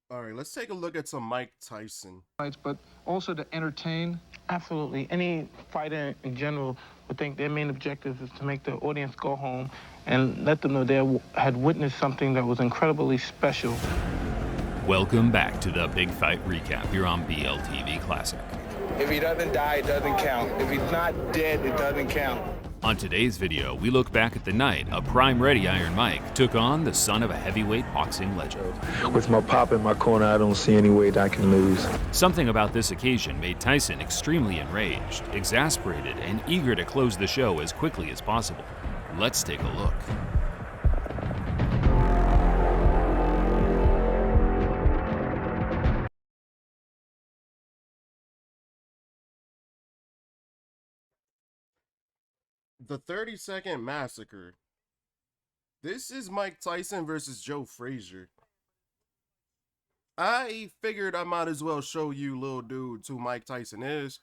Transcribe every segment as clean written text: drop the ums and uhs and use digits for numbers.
All right, let's take a look at some Mike Tyson. But also to entertain. Absolutely. Any fighter in general would think their main objective is to make the audience go home and let them know they had witnessed something that was incredibly special. Welcome back to the Big Fight Recap here on BLTV Classic. If he doesn't die, it doesn't count. If he's not dead, it doesn't count. On today's video, we look back at the night a prime-ready Iron Mike took on the son of a heavyweight boxing legend. With my pop in my corner, I don't see any way that I can lose. Something about this occasion made Tyson extremely enraged, exasperated, and eager to close the show as quickly as possible. Let's take a look. The 30-second massacre. This is Mike Tyson versus Joe Frazier. I figured I might as well show you, little dude, who Mike Tyson is,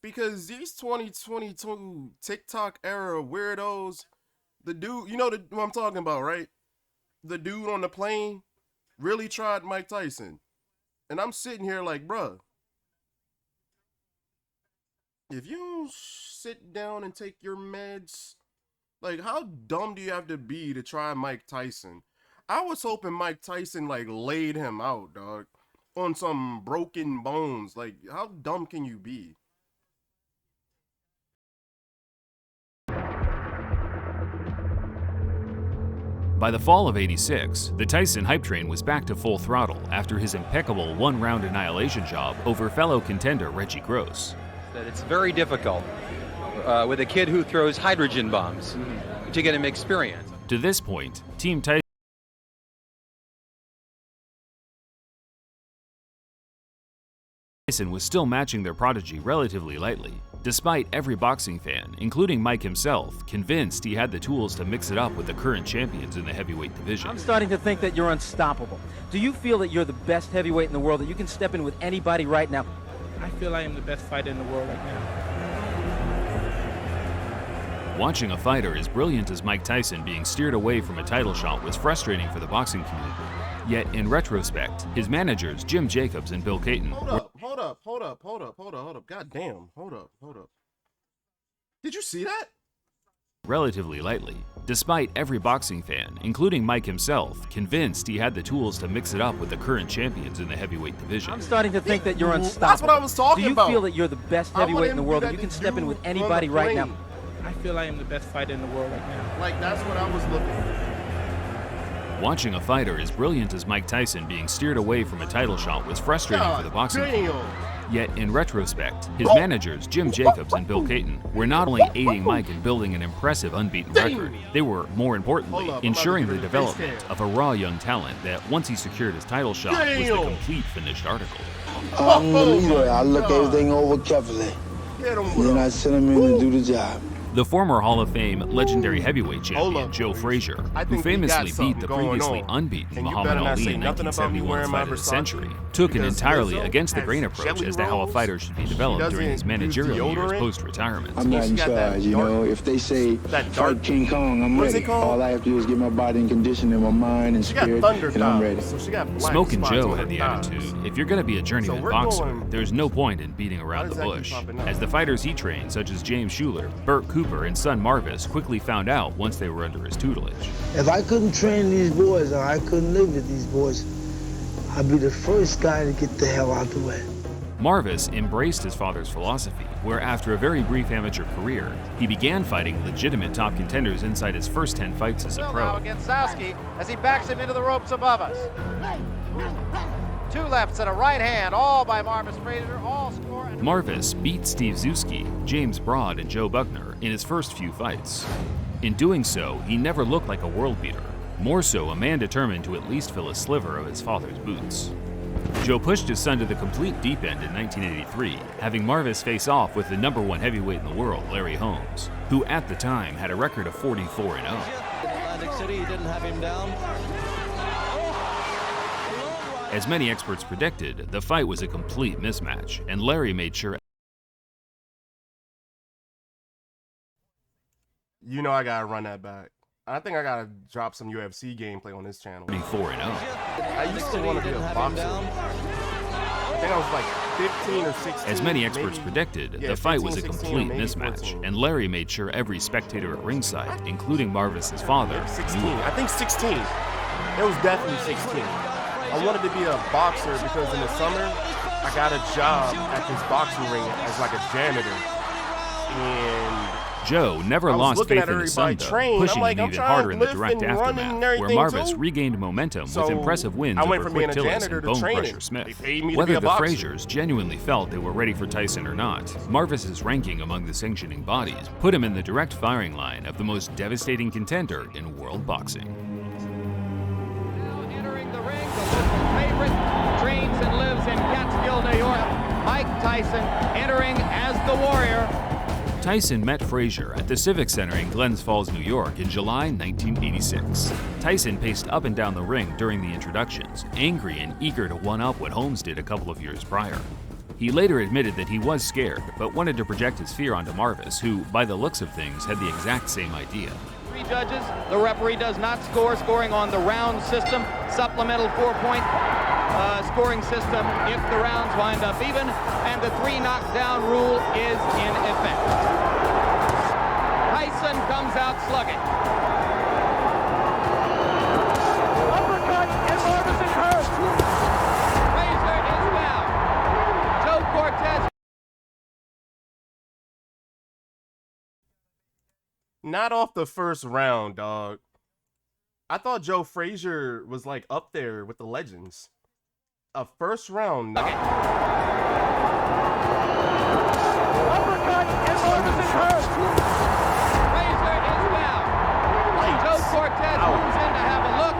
because these 2022 TikTok era weirdos, the dude, you know what I'm talking about, right? The dude on the plane really tried Mike Tyson. And I'm sitting here like, bruh, if you don't sit down and take your meds, like, how dumb do you have to be to try Mike Tyson? I was hoping Mike Tyson, like, laid him out, dog, on some broken bones. Like, how dumb can you be? By the fall of '86, the Tyson hype train was back to full throttle after his impeccable one-round annihilation job over fellow contender Reggie Gross. That it's very difficult with a kid who throws hydrogen bombs to get him experience. To this point, Team Tyson was still matching their prodigy relatively lightly, despite every boxing fan, including Mike himself, convinced he had the tools to mix it up with the current champions in the heavyweight division. I'm starting to think that you're unstoppable. Do you feel that you're the best heavyweight in the world, that you can step in with anybody right now? I feel I am the best fighter in the world right now. Watching a fighter as brilliant as Mike Tyson being steered away from a title shot was frustrating for the boxing community. Yet, in retrospect, his managers, Jim Jacobs and Bill Caton, Hold up. God damn. Hold up. Did you see that? relatively lightly, despite every boxing fan, including Mike himself, convinced he had the tools to mix it up with the current champions in the heavyweight division. I'm starting to think that you're unstoppable. That's what I was talking about. Do you feel that you're the best heavyweight in the world, that you can step in with anybody right now? I feel I am the best fighter in the world right now. Like, that's what I was looking for. Watching a fighter as brilliant as Mike Tyson being steered away from a title shot was frustrating for the boxing community. Yet, in retrospect, his managers, Jim Jacobs and Bill Caton, were not only aiding Mike in building an impressive unbeaten record, they were, more importantly, ensuring the development of a raw young talent that, once he secured his title shot, was the complete finished article. I'm the leader. I look everything over carefully. Then I send him in to do the job. The former Hall of Fame legendary heavyweight champion Joe Frazier, who famously beat the previously unbeaten Muhammad Ali in 1971's Fight of the Century, took an entirely against-the-grain approach as to how a fighter should be developed during his managerial years post-retirement. I'm not in charge, you know. If they say fight King Kong, I'm ready. All I have to do is get my body in condition and my mind and spirit, and I'm ready. Smokin' Joe had the attitude, if you're going to be a journeyman boxer, there's no point in beating around the bush, as the fighters he trained, such as James Shuler, Burt Cooper, and son Marvis, quickly found out once they were under his tutelage. If I couldn't train these boys or I couldn't live with these boys, I'd be the first guy to get the hell out the way. Marvis embraced his father's philosophy, where after a very brief amateur career, he began fighting legitimate top contenders inside his first 10 fights as a pro. Now against Sowski as he backs him into the ropes above us. Two lefts and a right hand, all by Marvis Frazier, all score. Marvis beat Steve Zuski, James Broad, and Joe Buckner in his first few fights. In doing so, he never looked like a world beater, more so a man determined to at least fill a sliver of his father's boots. Joe pushed his son to the complete deep end in 1983, having Marvis face off with the #1 heavyweight in the world, Larry Holmes, who at the time had a record of 44-0. Atlantic City, he didn't have him down. As many experts predicted, the fight was a complete mismatch, and Larry made sure. You know I gotta run that back. I think I gotta drop some UFC gameplay on this channel. 34-0. I used to want to be a boxer. I think I was like 15 or 16. As many experts maybe. predicted, Yeah, the fight 15, was a 16, complete maybe mismatch, 14. and Larry made sure every spectator at ringside, including Marvis's father, 16. knew. I think 16. It was definitely 16. I wanted to be a boxer because in the summer, I got a job at this boxing ring as like a janitor. And Joe never lost faith in his son, though, pushing like, him even harder in the direct aftermath, where Marvis regained momentum with impressive wins over Quick Tillis and Bone Crusher Smith. Whether the Fraziers genuinely felt they were ready for Tyson or not, Marvis's ranking among the sanctioning bodies put him in the direct firing line of the most devastating contender in world boxing. Now entering the ring, the local favorite, trains and lives in Catskill, New York. Mike Tyson entering as the Warrior. Tyson met Frazier at the Civic Center in Glens Falls, New York in July 1986. Tyson paced up and down the ring during the introductions, angry and eager to one-up what Holmes did a couple of years prior. He later admitted that he was scared, but wanted to project his fear onto Marvis, who, by the looks of things, had the exact same idea. 3 judges. The referee does not score, scoring on the round system, supplemental 4-point scoring system if the rounds wind up even, and the 3 knockdown rule is in effect. Tyson comes out slugging. Uppercut, and Marvis is hurt. Frazier is down. Joe Cortez. not off the first round, dog. I thought Joe Frazier was like up there with the legends. A first round knock. Uppercut, and Marvis is hurt. Frazier is down. Joe Cortez moves in to have a look.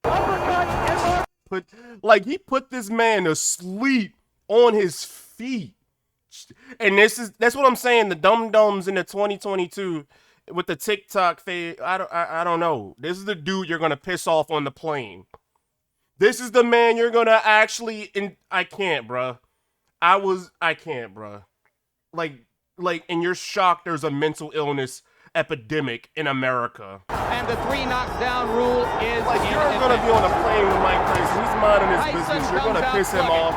Uppercut, and Marvis. He put this man to sleep on his feet. And that's what I'm saying. The dum-dums in the 2022 with the TikTok fade. I don't know. This is the dude you're gonna piss off on the plane. This is the man you're gonna actually. I can't, bruh. I can't, bruh. And you're shocked there's a mental illness epidemic in America. And the 3 knockdown rule is you're gonna be on a plane with Mike Tyson. He's minding his business. You're gonna piss him off.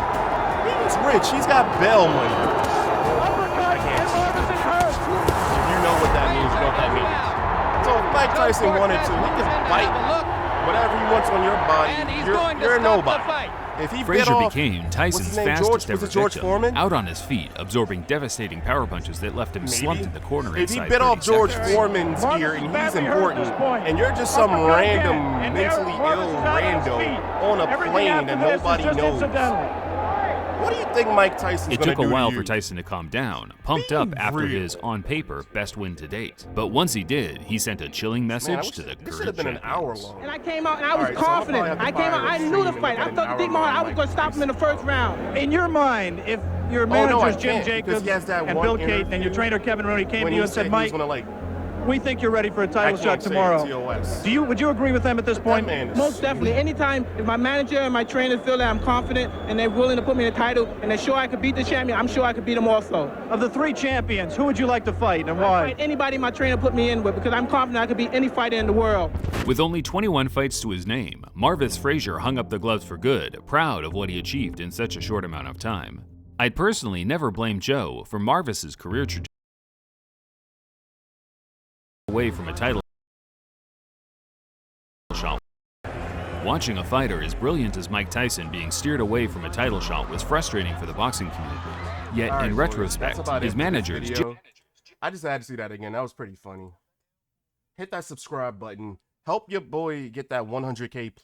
He's rich. He's got bail money. Uppercut, and Marvis is hurt. If you know what that means, you know what that means. So if Mike Tyson wanted to, he could bite whatever he wants on your body. You're nobody. If he Frazier off, became Tyson's fastest ever victim, out on his feet, absorbing devastating power punches that left him slumped in the corner. If he bit off George Foreman's ear and he's important, and you're just some random mentally ill rando on a plane that nobody knows. What do you think Mike Tyson's It gonna took a do while to for you? Tyson to calm down, pumped up after his, on paper, best win to date. But once he did, he sent a chilling message to the This should have been an hour long. And I came out and I was confident. I came out, I knew the fight. I thought Dick Martin, I was going to stop him in the first round. In your mind, if your managers Jim Jacobs and Bill Cate and your trainer Kevin Rooney came to you and said, Mike, we think you're ready for a title shot tomorrow. Would you agree with them at this point? Most definitely. Anytime if my manager and my trainer feel that I'm confident and they're willing to put me in the title and they're sure I could beat the champion, I'm sure I could beat them also. Of the 3 champions, who would you like to fight and why? Fight anybody my trainer put me in with because I'm confident I could beat any fighter in the world. With only 21 fights to his name, Marvis Frazier hung up the gloves for good, proud of what he achieved in such a short amount of time. I'd personally never blame Joe for Marvis's career trajectory away from a title shot. Watching a fighter as brilliant as Mike Tyson being steered away from a title shot was frustrating for the boxing community. Yet, in retrospect, his managers... I just had to see that again. That was pretty funny. Hit that subscribe button. Help your boy get that 100K